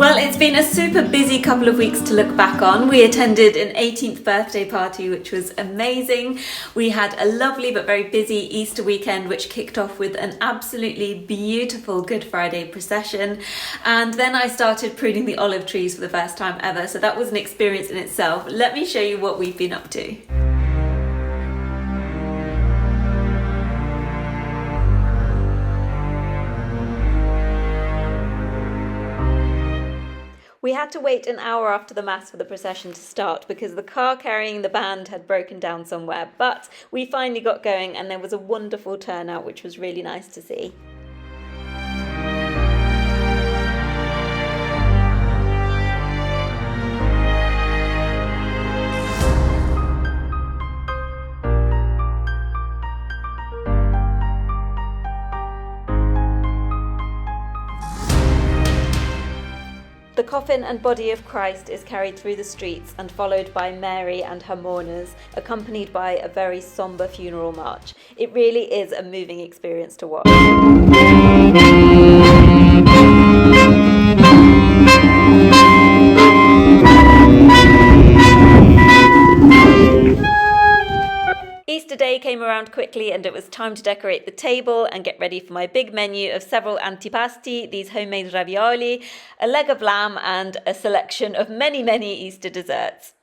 Well, it's been a super busy couple of weeks to look back on. We attended an 18th birthday party, which was amazing. We had a lovely but very busy Easter weekend, which kicked off with an absolutely beautiful Good Friday procession. And then I started pruning the olive trees for the first time ever. So that was an experience in itself. Let me show you what we've been up to. We had to wait an hour after the Mass for the procession to start because the car carrying the band had broken down somewhere, but we finally got going and there was a wonderful turnout, which was really nice to see. The coffin and body of Christ is carried through the streets and followed by Mary and her mourners, accompanied by a very sombre funeral march. It really is a moving experience to watch. Easter Day came around quickly and it was time to decorate the table and get ready for my big menu of several antipasti, these homemade ravioli, a leg of lamb and a selection of many Easter desserts.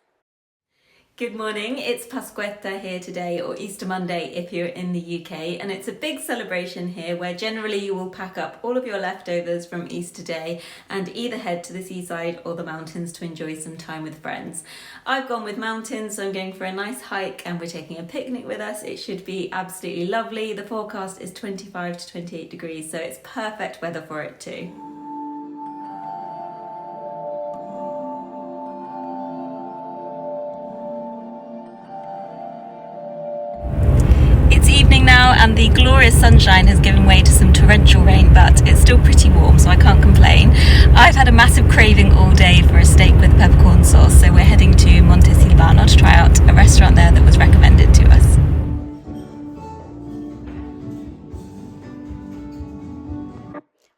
Good morning, it's Pasquetta here today, or Easter Monday if you're in the UK, and it's a big celebration here where generally you will pack up all of your leftovers from Easter Day and either head to the seaside or the mountains to enjoy some time with friends. I've gone with mountains, so I'm going for a nice hike and we're taking a picnic with us. It should be absolutely lovely. The forecast is 25 to 28 degrees, so it's perfect weather for it too. Now, and the glorious sunshine has given way to some torrential rain, but it's still pretty warm, so I can't complain. I've had a massive craving all day for a steak with peppercorn sauce, so we're heading to Montesilvano to try out a restaurant there that was recommended to us.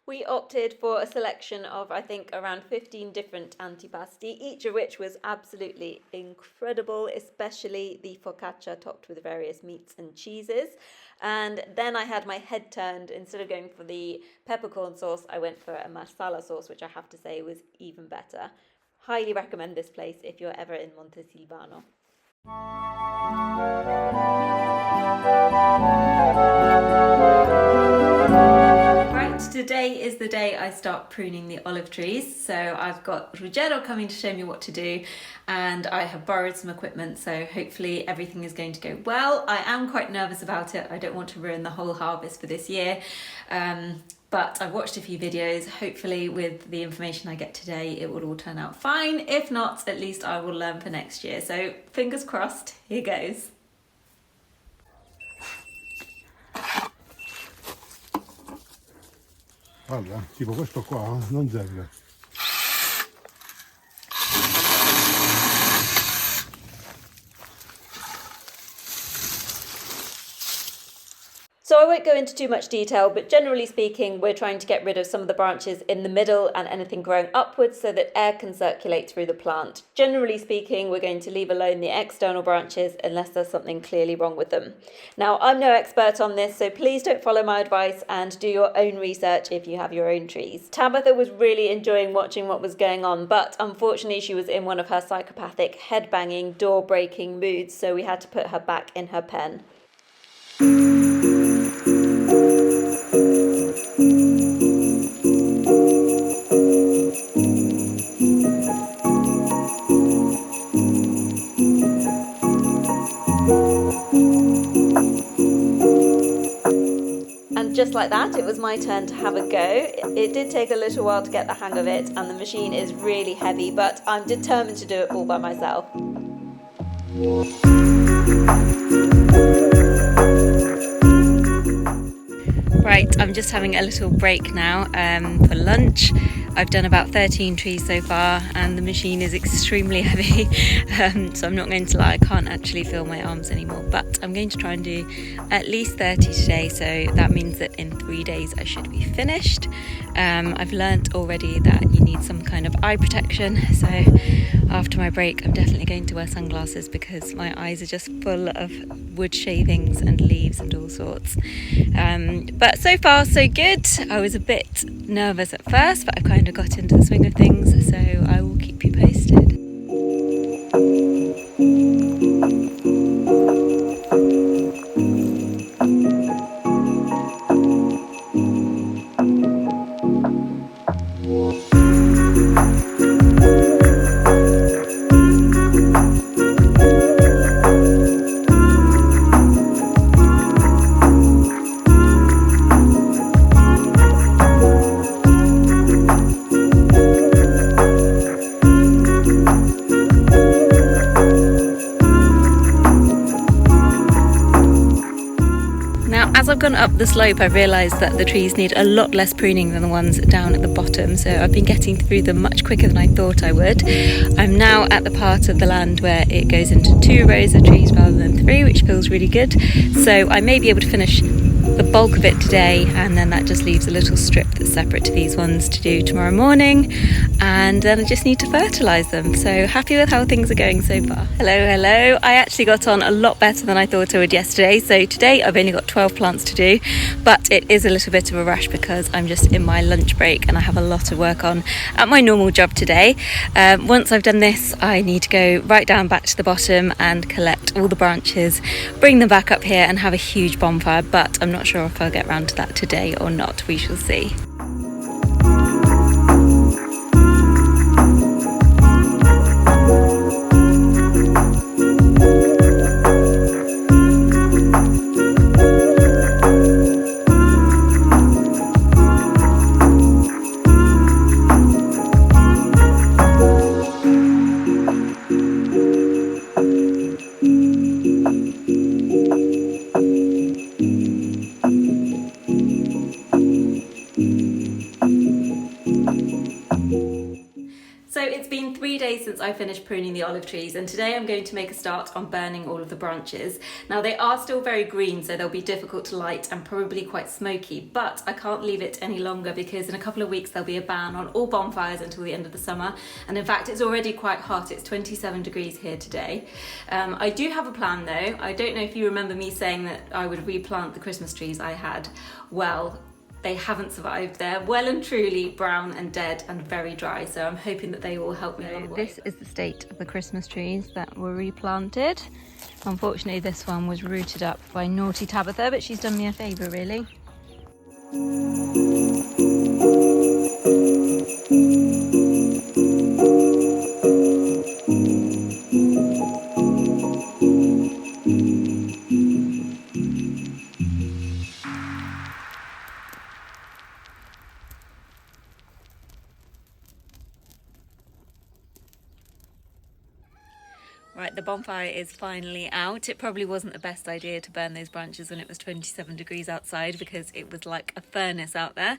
We opted for a selection of, I think, around 15 different antipasti, each of which was absolutely incredible, especially the focaccia topped with various meats and cheeses. And then I had my head turned. Instead of going for the peppercorn sauce, I went for a marsala sauce, which I have to say was even better. Highly recommend this place if you're ever in Montesilvano. Today is the day I start pruning the olive trees, so I've got Ruggero coming to show me what to do, and I have borrowed some equipment, so hopefully everything is going to go well. I am quite nervous about it. I don't want to ruin the whole harvest for this year, but I've watched a few videos. Hopefully with the information I get today it will all turn out fine. If not, at least I will learn for next year, so fingers crossed. Here goes. Guarda, tipo questo qua non serve. So I won't go into too much detail, but generally speaking, we're trying to get rid of some of the branches in the middle and anything growing upwards so that air can circulate through the plant. Generally speaking, we're going to leave alone the external branches unless there's something clearly wrong with them. Now, I'm no expert on this, so please don't follow my advice and do your own research if you have your own trees. Tabitha was really enjoying watching what was going on, but unfortunately she was in one of her psychopathic, head-banging, door-breaking moods, so we had to put her back in her pen. And just like that, it was my turn to have a go. It did take a little while to get the hang of it, and the machine is really heavy, but I'm determined to do it all by myself. Right, I'm just having a little break now for lunch. I've done about 13 trees so far, and the machine is extremely heavy, so I'm not going to lie, I can't actually feel my arms anymore, but I'm going to try and do at least 30 today, so that means that in 3 days I should be finished. I've learnt already that you need some kind of eye protection, so after my break I'm definitely going to wear sunglasses because my eyes are just full of wood shavings and leaves and all sorts. But so far so good. I was a bit nervous at first, but I've kind of got into the swing of things, so I will keep you posted. As I've gone up the slope, I've realised that the trees need a lot less pruning than the ones down at the bottom, so I've been getting through them much quicker than I thought I would. I'm now at the part of the land where it goes into 2 rows of trees rather than 3, which feels really good, so I may be able to finish the bulk of it today, and then that just leaves a little strip that's separate to these ones to do tomorrow morning, and then I just need to fertilise them. So happy with how things are going so far. Hello. I actually got on a lot better than I thought I would yesterday, so today I've only got 12 plants to do, but it is a little bit of a rush because I'm just in my lunch break and I have a lot of work on at my normal job today. Once I've done this, I need to go right down back to the bottom and collect all the branches, bring them back up here and have a huge bonfire, but I'm not sure if I'll get around to that today or not. We shall see. So it's been 3 days since I finished pruning the olive trees, and today I'm going to make a start on burning all of the branches. Now they are still very green, so they'll be difficult to light and probably quite smoky, but I can't leave it any longer because in a couple of weeks there'll be a ban on all bonfires until the end of the summer, and in fact it's already quite hot. It's 27 degrees here today. I do have a plan though. I don't know if you remember me saying that I would replant the Christmas trees I had. Well, they haven't survived. They're well and truly brown and dead and very dry, so I'm hoping that they will help me along the way. This is the state of the Christmas trees that were replanted. Unfortunately, this one was rooted up by naughty Tabitha, but she's done me a favour really. Right, the bonfire is finally out. It probably wasn't the best idea to burn those branches when it was 27 degrees outside because it was like a furnace out there,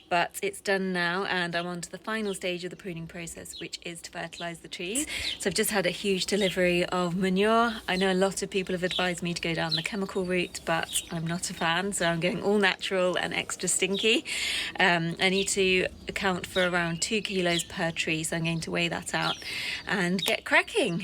but it's done now and I'm on to the final stage of the pruning process, which is to fertilise the trees. So I've just had a huge delivery of manure. I know a lot of people have advised me to go down the chemical route, but I'm not a fan, so I'm going all natural and extra stinky. I need to account for around 2 kilos per tree, so I'm going to weigh that out and get cracking.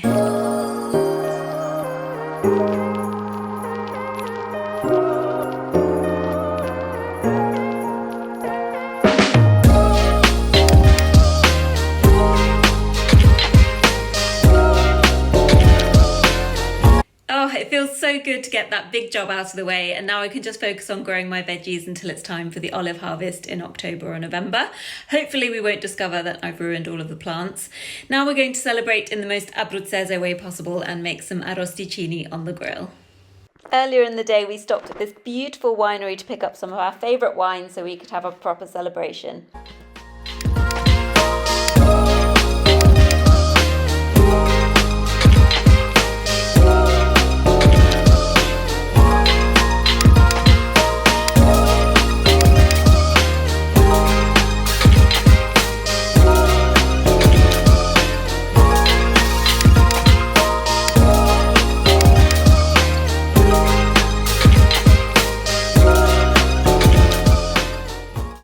Oh, it feels so good to get that big job out of the way, and now I can just focus on growing my veggies until it's time for the olive harvest in October or November. Hopefully we won't discover that I've ruined all of the plants. Now we're going to celebrate in the most Abruzzese way possible and make some arrosticini on the grill. Earlier in the day we stopped at this beautiful winery to pick up some of our favourite wines so we could have a proper celebration.